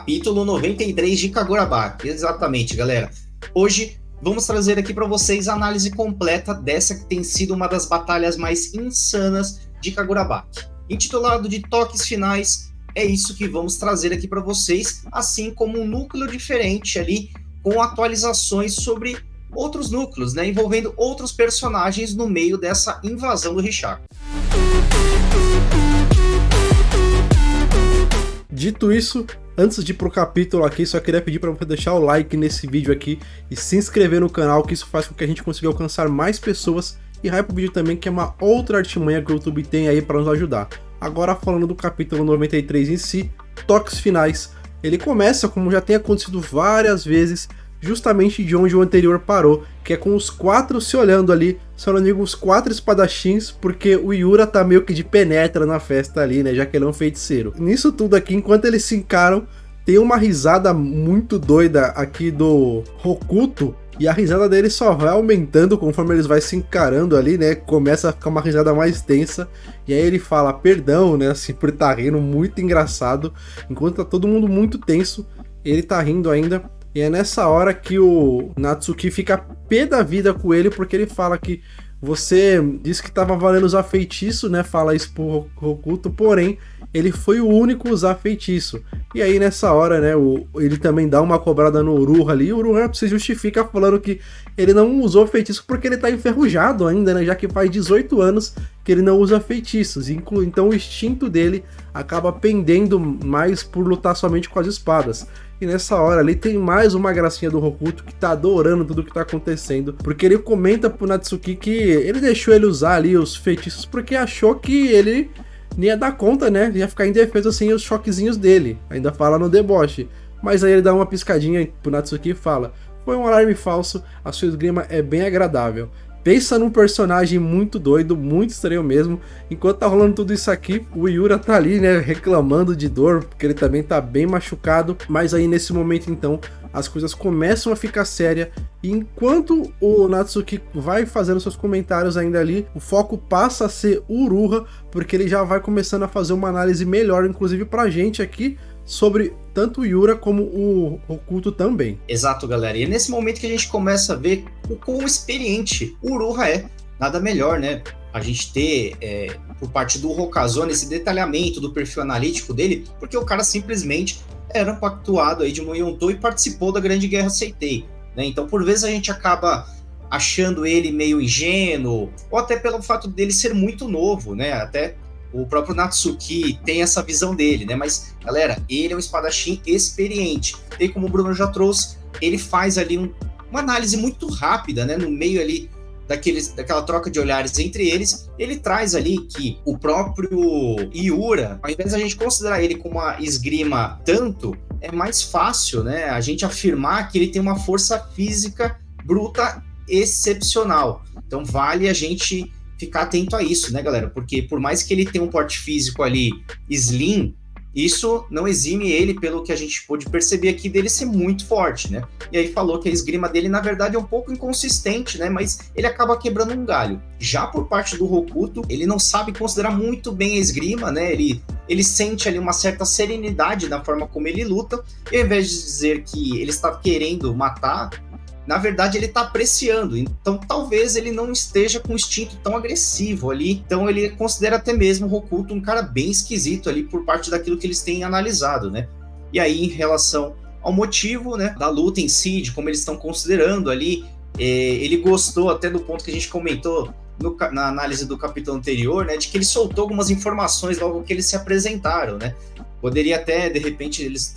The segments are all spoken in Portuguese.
Capítulo 93 de Kagurabaki. Exatamente, galera. Hoje vamos trazer aqui para vocês a análise completa dessa que tem sido uma das batalhas mais insanas de Kagurabaki. Intitulado de Toques Finais, é isso que vamos trazer aqui para vocês, assim como um núcleo diferente ali, com atualizações sobre outros núcleos, né, envolvendo outros personagens no meio dessa invasão do Rishaku. Dito isso, antes de ir pro capítulo aqui, só queria pedir para você deixar o like nesse vídeo aqui e se inscrever no canal, que isso faz com que a gente consiga alcançar mais pessoas e hype o vídeo também, que é uma outra artimanha que o YouTube tem aí para nos ajudar. Agora falando do capítulo 93 em si, toques finais, ele começa, como já tem acontecido várias vezes, justamente de onde o anterior parou, que é com os quatro se olhando ali, se eu não digo os quatro espadachins, porque o Yura tá meio que de penetra na festa ali, né, já que ele é um feiticeiro. Nisso tudo aqui, enquanto eles se encaram, tem uma risada muito doida aqui do Hokuto, e a risada dele só vai aumentando conforme eles vão se encarando ali, né, começa a ficar uma risada mais tensa, e aí ele fala perdão, né, assim, por estar rindo, muito engraçado, enquanto tá todo mundo muito tenso, ele tá rindo ainda. E é nessa hora que o Natsuki fica pé da vida com ele, porque ele fala que você disse que estava valendo usar feitiço, né? Fala isso pro Hokuto, porém, ele foi o único a usar feitiço. E aí nessa hora, né, ele também dá uma cobrada no Uruha ali, e o Uruha se justifica falando que ele não usou feitiço porque ele tá enferrujado ainda, né? Já que faz 18 anos que ele não usa feitiços. Então o instinto dele acaba pendendo mais por lutar somente com as espadas. E nessa hora ali tem mais uma gracinha do Hokuto que tá adorando tudo que tá acontecendo, porque ele comenta pro Natsuki que ele deixou ele usar ali os feitiços porque achou que ele não ia dar conta, né? Ia ficar indefeso sem os choquezinhos dele. Ainda fala no deboche. Mas aí ele dá uma piscadinha pro Natsuki e fala: foi um alarme falso, a sua esgrima é bem agradável. Pensa num personagem muito doido, muito estranho mesmo. Enquanto tá rolando tudo isso aqui, o Yura tá ali, né, reclamando de dor, porque ele também tá bem machucado. Mas aí nesse momento então, as coisas começam a ficar sérias. E enquanto o Natsuki vai fazendo seus comentários ainda ali, o foco passa a ser o Uruha, porque ele já vai começando a fazer uma análise melhor, inclusive pra gente aqui, sobre tanto o Yura como o Hokuto também. Exato, galera. E é nesse momento que a gente começa a ver o quão experiente o Uruha é. Nada melhor, né? A gente ter, por parte do Hokazone, esse detalhamento do perfil analítico dele, porque o cara simplesmente era pactuado aí de Muyontô e participou da Grande Guerra Seitei, né? Então, por vezes, a gente acaba achando ele meio ingênuo, ou até pelo fato dele ser muito novo, né? Até o próprio Natsuki tem essa visão dele, né? Mas, galera, ele é um espadachim experiente. E como o Bruno já trouxe, ele faz ali uma análise muito rápida, né? No meio ali daquela troca de olhares entre eles, ele traz ali que o próprio Yura, ao invés de a gente considerar ele como uma esgrima tanto, é mais fácil, né? A gente afirmar que ele tem uma força física bruta excepcional. Então vale a gente ficar atento a isso, né, galera? Porque por mais que ele tenha um porte físico ali slim, isso não exime ele, pelo que a gente pôde perceber aqui, dele ser muito forte, né? E aí falou que a esgrima dele, na verdade, é um pouco inconsistente, né? Mas ele acaba quebrando um galho. Já por parte do Hokuto, ele não sabe considerar muito bem a esgrima, né? Ele sente ali uma certa serenidade na forma como ele luta, e ao invés de dizer que ele está querendo matar, na verdade ele está apreciando, então talvez ele não esteja com um instinto tão agressivo ali, então ele considera até mesmo o Hokuto um cara bem esquisito ali por parte daquilo que eles têm analisado, né? E aí em relação ao motivo, né, da luta em si, de como eles estão considerando ali, ele gostou até do ponto que a gente comentou na análise do capítulo anterior, né, de que ele soltou algumas informações logo que eles se apresentaram, né? Poderia até, de repente, eles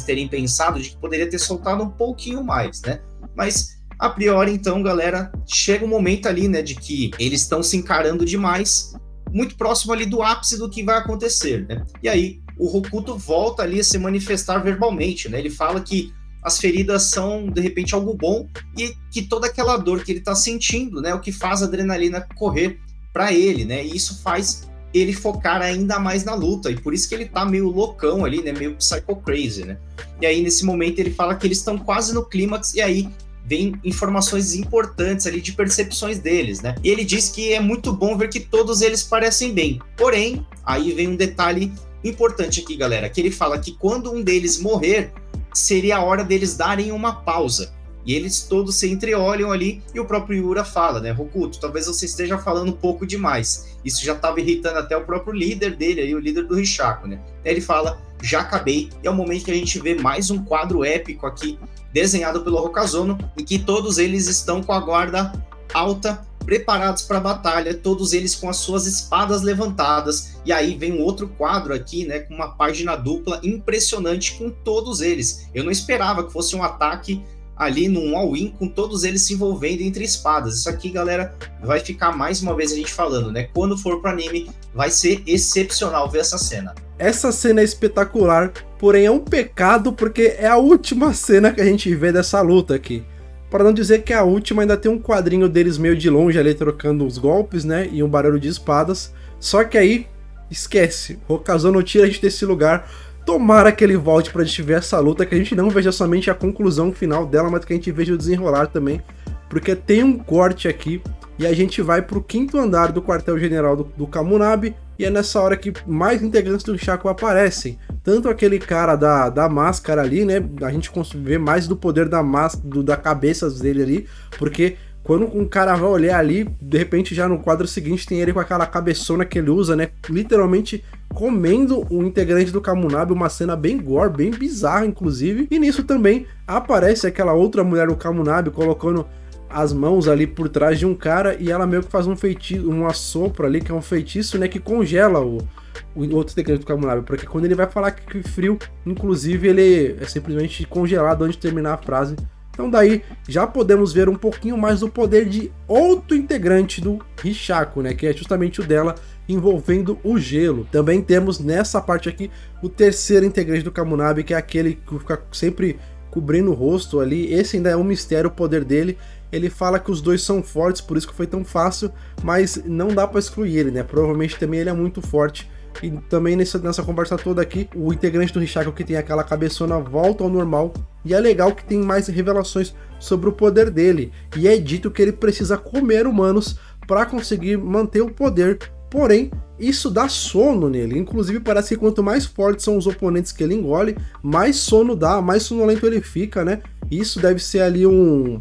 terem pensado de que poderia ter soltado um pouquinho mais, né? Mas, a priori, então, galera, chega um momento ali, né, de que eles estão se encarando demais, muito próximo ali do ápice do que vai acontecer, né? E aí, o Hokuto volta ali a se manifestar verbalmente, né? Ele fala que as feridas são, de repente, algo bom e que toda aquela dor que ele tá sentindo, né, é o que faz a adrenalina correr para ele, né? E isso faz ele focar ainda mais na luta, e por isso que ele tá meio loucão ali, né, meio psycho crazy, né? E aí, nesse momento, ele fala que eles estão quase no clímax, e aí vem informações importantes ali de percepções deles, né? E ele diz que é muito bom ver que todos eles parecem bem, porém, aí vem um detalhe Importante aqui, galera, que ele fala que quando um deles morrer, seria a hora deles darem uma pausa. E eles todos se entreolham ali, e o próprio Yura fala, né, Hokuto, talvez você esteja falando um pouco demais. Isso já estava irritando até o próprio líder dele, aí, o líder do Rishaku, né. Aí ele fala, já acabei, e é o momento que a gente vê mais um quadro épico aqui, desenhado pelo Rokazono, em que todos eles estão com a guarda alta, preparados para a batalha, todos eles com as suas espadas levantadas, e aí vem um outro quadro aqui, né, com uma página dupla impressionante com todos eles. Eu não esperava que fosse um ataque ali num all-in com todos eles se envolvendo entre espadas. Isso aqui, galera, vai ficar mais uma vez a gente falando, né? Quando for pro anime, vai ser excepcional ver essa cena. Essa cena é espetacular, porém é um pecado porque é a última cena que a gente vê dessa luta aqui. Para não dizer que a última, ainda tem um quadrinho deles meio de longe ali trocando os golpes, né? E um barulho de espadas. Só que aí, esquece. Rokazono tira a gente desse lugar. Tomara que ele volte pra gente ver essa luta, que a gente não veja somente a conclusão final dela, mas que a gente veja o desenrolar também, porque tem um corte aqui, e a gente vai pro 5º andar do quartel-general do Kamunabi, e é nessa hora que mais integrantes do Rishaku aparecem, tanto aquele cara da máscara ali, né, a gente vê mais do poder da cabeça dele ali, porque quando um cara vai olhar ali, de repente já no quadro seguinte tem ele com aquela cabeçona que ele usa, né, literalmente comendo um integrante do Kamunabi, uma cena bem gore, bem bizarra inclusive, e nisso também aparece aquela outra mulher do Kamunabi colocando as mãos ali por trás de um cara, e ela meio que faz um feitiço, um assopro ali, que é um feitiço, né, que congela o outro integrante do Kamunabi, porque quando ele vai falar que frio, inclusive ele é simplesmente congelado antes de terminar a frase. Então daí já podemos ver um pouquinho mais do poder de outro integrante do Rishaku, né, que é justamente o dela, envolvendo o gelo. Também temos nessa parte aqui o terceiro integrante do Kamunabi, que é aquele que fica sempre cobrindo o rosto ali. Esse ainda é um mistério, o poder dele. Ele fala que os dois são fortes, por isso que foi tão fácil, mas não dá pra excluir ele, né? Provavelmente também ele é muito forte. E também nessa conversa toda aqui, o integrante do Rishaku que tem aquela cabeçona volta ao normal. E é legal que tem mais revelações sobre o poder dele. E é dito que ele precisa comer humanos para conseguir manter o poder. Porém, isso dá sono nele. Inclusive parece que quanto mais fortes são os oponentes que ele engole, mais sono dá, mais sonolento ele fica, né? Isso deve ser ali um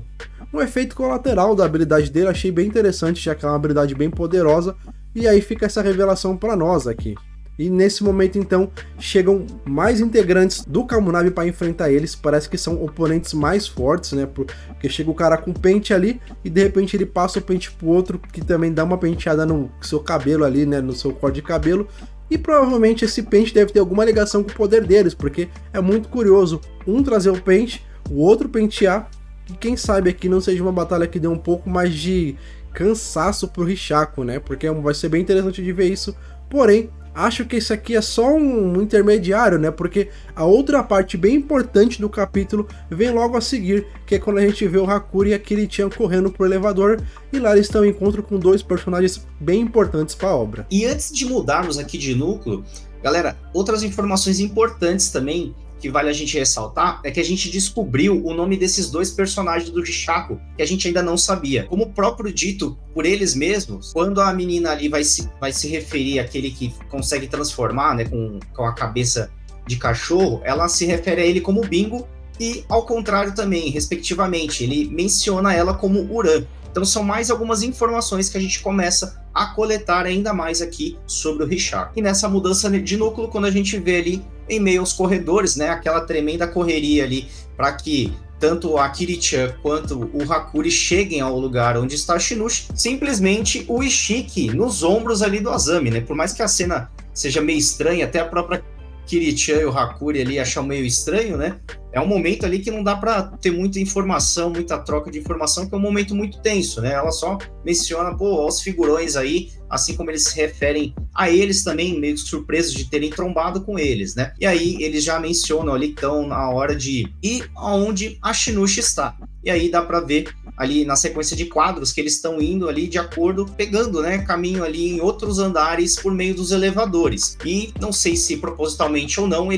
efeito colateral da habilidade dele. Achei bem interessante, já que é uma habilidade bem poderosa. E aí fica essa revelação para nós aqui. E nesse momento então chegam mais integrantes do Kamunabi para enfrentar eles. Parece que são oponentes mais fortes, né? Porque chega o cara com pente ali e de repente ele passa o pente pro outro, que também dá uma penteada no seu cabelo ali, né? No seu corte de cabelo. E provavelmente esse pente deve ter alguma ligação com o poder deles, porque é muito curioso um trazer o pente, o outro pentear. E quem sabe aqui não seja uma batalha que dê um pouco mais de cansaço pro Rishaku, né? Porque vai ser bem interessante de ver isso. Porém, acho que isso aqui é só um intermediário, né? Porque a outra parte bem importante do capítulo vem logo a seguir, que é quando a gente vê o Hakuri e a Kiri-chan correndo pro elevador, e lá eles estão em encontro com dois personagens bem importantes para a obra. E antes de mudarmos aqui de núcleo, galera, outras informações importantes também que vale a gente ressaltar é que a gente descobriu o nome desses dois personagens do Rishaku, que a gente ainda não sabia. Como próprio dito por eles mesmos, quando a menina ali vai se referir àquele que consegue transformar, né, com a cabeça de cachorro, ela se refere a ele como Bingo, e ao contrário também, respectivamente, ele menciona ela como Uran. Então são mais algumas informações que a gente começa a coletar ainda mais aqui sobre o Rishaku. E nessa mudança de núcleo, quando a gente vê ali em meio aos corredores, né, aquela tremenda correria ali para que tanto a Kiri-chan quanto o Hakuri cheguem ao lugar onde está Shinushi, simplesmente o Ishiki nos ombros ali do Azami, né? Por mais que a cena seja meio estranha, até a própria Kiri-chan e o Hakuri ali acham meio estranho, né? É um momento ali que não dá para ter muita informação, muita troca de informação, que é um momento muito tenso, né? Ela só menciona, pô, os figurões aí, assim como eles se referem a eles também, meio surpresos de terem trombado com eles, né? E aí eles já mencionam ali que estão na hora de ir aonde a Shinushi está. E aí dá para ver ali na sequência de quadros que eles estão indo ali de acordo, pegando, né, caminho ali em outros andares por meio dos elevadores. E não sei se propositalmente ou não,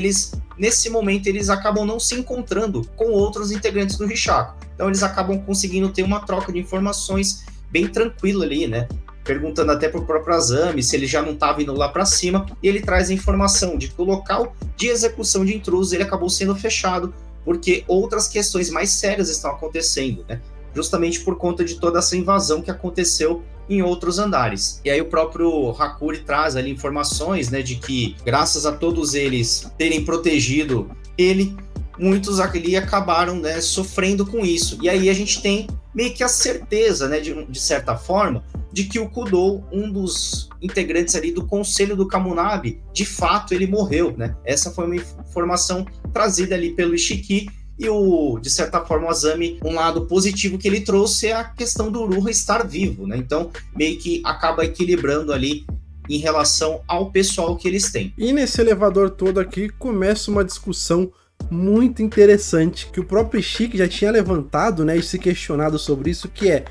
nesse momento eles acabam não se encontrando com outros integrantes do Rishaku. Então eles acabam conseguindo ter uma troca de informações bem tranquila ali, né? perguntando até pro próprio Azami se ele já não estava indo lá para cima, e ele traz a informação de que o local de execução de intrusos ele acabou sendo fechado, porque outras questões mais sérias estão acontecendo, né? Justamente por conta de toda essa invasão que aconteceu em outros andares. E aí o próprio Hakuri traz ali informações, né, de que graças a todos eles terem protegido ele, muitos ali acabaram, né, sofrendo com isso. E aí a gente tem meio que a certeza, né, de certa forma, de que o Kudou, um dos integrantes ali do Conselho do Kamunabi, de fato ele morreu, né? Essa foi uma informação trazida ali pelo Ishiki. E de certa forma, o Azami, um lado positivo que ele trouxe é a questão do Uruha estar vivo, né? Então, meio que acaba equilibrando ali em relação ao pessoal que eles têm. E nesse elevador todo aqui, começa uma discussão muito interessante, que o próprio Ishiki já tinha levantado, né, e se questionado sobre isso, que é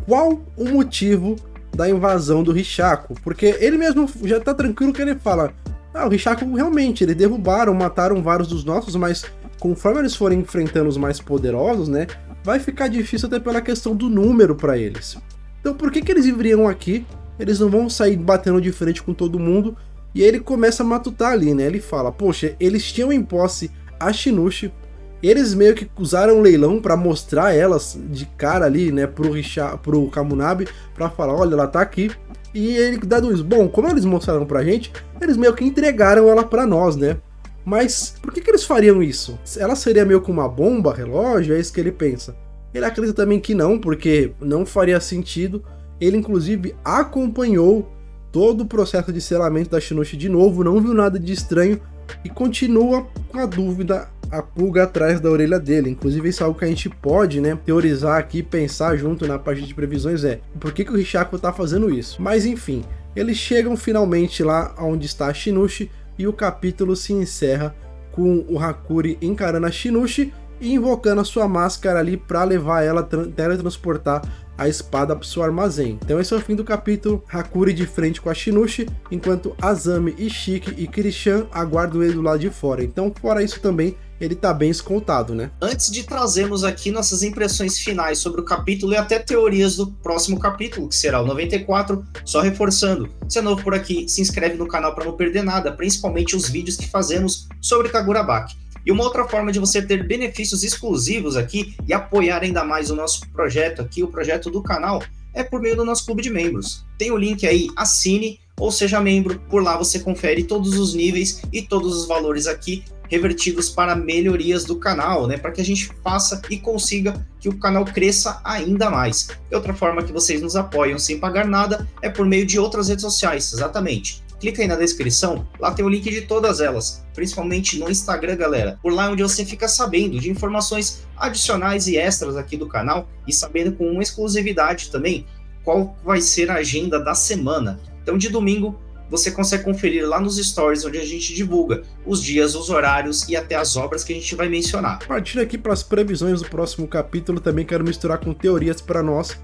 qual o motivo da invasão do Rishaku? Porque ele mesmo já tá tranquilo que ele fala, o Rishaku realmente, eles derrubaram, mataram vários dos nossos, mas conforme eles forem enfrentando os mais poderosos, né, vai ficar difícil até pela questão do número para eles. Então por que eles viriam aqui? Eles não vão sair batendo de frente com todo mundo. E aí ele começa a matutar ali, né? Ele fala, poxa, eles tinham em posse a Shinushi, eles meio que usaram um leilão para mostrar elas de cara ali, né, pro Kamunabi, para falar, olha, ela tá aqui. E ele dado isso, bom, como eles mostraram pra gente, eles meio que entregaram ela para nós, né? Mas por que eles fariam isso? Ela seria meio que uma bomba, relógio? É isso que ele pensa. Ele acredita também que não, porque não faria sentido. Ele, inclusive, acompanhou todo o processo de selamento da Shinushi de novo, não viu nada de estranho e continua com a dúvida, a pulga atrás da orelha dele. Inclusive, isso é algo que a gente pode, né, teorizar aqui, pensar junto na parte de previsões, por que o Rishaku tá fazendo isso? Mas, enfim, eles chegam finalmente lá onde está a Shinushi, e o capítulo se encerra com o Hakuri encarando a Shinushi e invocando a sua máscara ali para levar ela, teletransportar a espada para o seu armazém. Então esse é o fim do capítulo, Hakuri de frente com a Shinushi, enquanto Azami, Ishiki e Kirishan aguardam ele do lado de fora. Então fora isso também, ele tá bem escoltado, né? Antes de trazermos aqui nossas impressões finais sobre o capítulo e até teorias do próximo capítulo, que será o 94, só reforçando, se é novo por aqui, se inscreve no canal para não perder nada, principalmente os vídeos que fazemos sobre Kagurabaki. E uma outra forma de você ter benefícios exclusivos aqui e apoiar ainda mais o nosso projeto aqui, o projeto do canal, é por meio do nosso clube de membros. Tem o link aí, assine ou seja membro, por lá você confere todos os níveis e todos os valores aqui revertidos para melhorias do canal, né, para que a gente faça e consiga que o canal cresça ainda mais. E outra forma que vocês nos apoiam sem pagar nada é por meio de outras redes sociais, exatamente. Clica aí na descrição, lá tem o link de todas elas, principalmente no Instagram, galera. Por lá é onde você fica sabendo de informações adicionais e extras aqui do canal e sabendo com uma exclusividade também qual vai ser a agenda da semana. Então, de domingo, você consegue conferir lá nos stories, onde a gente divulga os dias, os horários e até as obras que a gente vai mencionar. Partindo aqui para as previsões do próximo capítulo, também quero misturar com teorias para nós.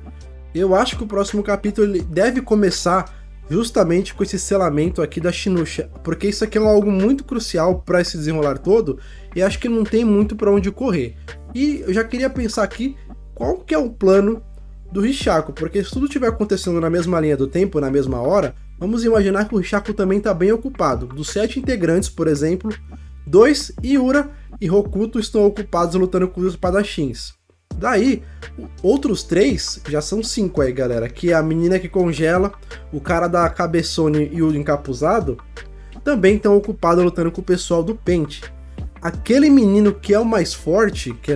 Eu acho que o próximo capítulo ele deve começar justamente com esse selamento aqui da Shinushi, porque isso aqui é algo muito crucial para esse desenrolar todo, e acho que não tem muito para onde correr. E eu já queria pensar aqui qual que é o plano do Rishaku, porque se tudo estiver acontecendo na mesma linha do tempo, na mesma hora, vamos imaginar que o Rishaku também está bem ocupado. Dos 7 integrantes, por exemplo, 2, Iura e Hokuto, estão ocupados lutando com os espadachins. Daí, outros 3, já são 5 aí, galera, que é a menina que congela, o cara da cabeçone e o encapuzado, também estão ocupados lutando com o pessoal do pente. Aquele menino que é o mais forte, que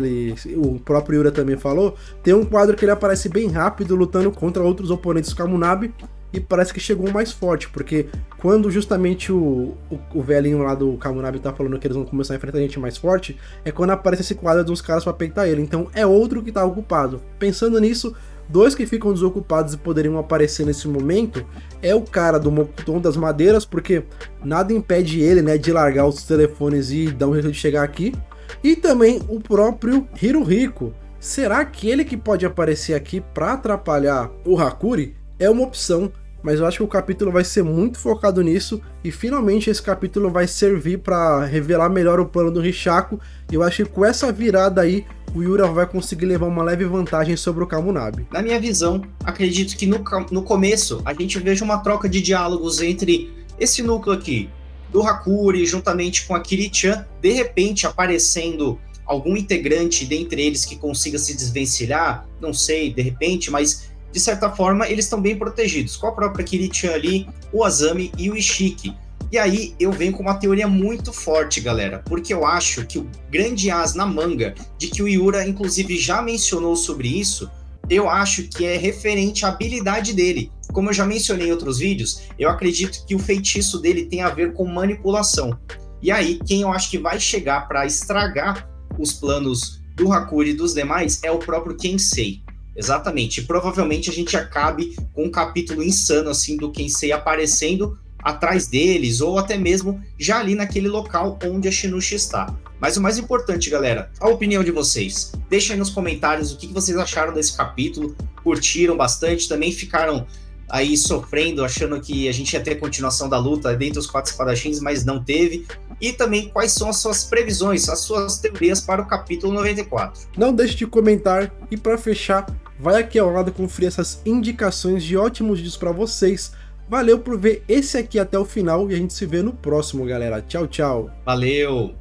o próprio Iura também falou, tem um quadro que ele aparece bem rápido lutando contra outros oponentes do Kamunabi, e parece que chegou o mais forte, porque quando justamente o velhinho lá do Kamunabi tá falando que eles vão começar a enfrentar gente mais forte, é quando aparece esse quadro de uns caras pra peitar ele, então é outro que tá ocupado. Pensando nisso, 2 que ficam desocupados e poderiam aparecer nesse momento é o cara do Mokuton das Madeiras, porque nada impede ele, né, de largar os telefones e dar um jeito de chegar aqui, e também o próprio Hiruhiko. Será que ele que pode aparecer aqui pra atrapalhar o Hakuri? É uma opção, mas eu acho que o capítulo vai ser muito focado nisso, e finalmente esse capítulo vai servir para revelar melhor o plano do Rishaku, e eu acho que com essa virada aí, o Yura vai conseguir levar uma leve vantagem sobre o Kamunabi. Na minha visão, acredito que no começo a gente veja uma troca de diálogos entre esse núcleo aqui, do Hakuri, juntamente com a Kiri-chan, de repente aparecendo algum integrante dentre eles que consiga se desvencilhar, não sei, de repente, mas de certa forma eles estão bem protegidos, com a própria Kiri-chan ali, o Azami e o Ishiki. E aí eu venho com uma teoria muito forte, galera, porque eu acho que o grande as na manga, de que o Yura inclusive já mencionou sobre isso, eu acho que é referente à habilidade dele. Como eu já mencionei em outros vídeos, eu acredito que o feitiço dele tem a ver com manipulação. E aí, quem eu acho que vai chegar para estragar os planos do Hakuri e dos demais é o próprio Kensei. Exatamente. E provavelmente a gente acabe com um capítulo insano assim do Kensei aparecendo atrás deles, ou até mesmo já ali naquele local onde a Shinushi está. Mas o mais importante, galera, a opinião de vocês. Deixem aí nos comentários o que vocês acharam desse capítulo, curtiram bastante, também ficaram aí sofrendo, achando que a gente ia ter continuação da luta dentre os 4 espadachins, mas não teve. E também quais são as suas previsões, as suas teorias para o capítulo 94. Não deixe de comentar e para fechar, vai aqui ao lado conferir essas indicações de ótimos vídeos para vocês. Valeu por ver esse aqui até o final e a gente se vê no próximo, galera. Tchau, tchau. Valeu!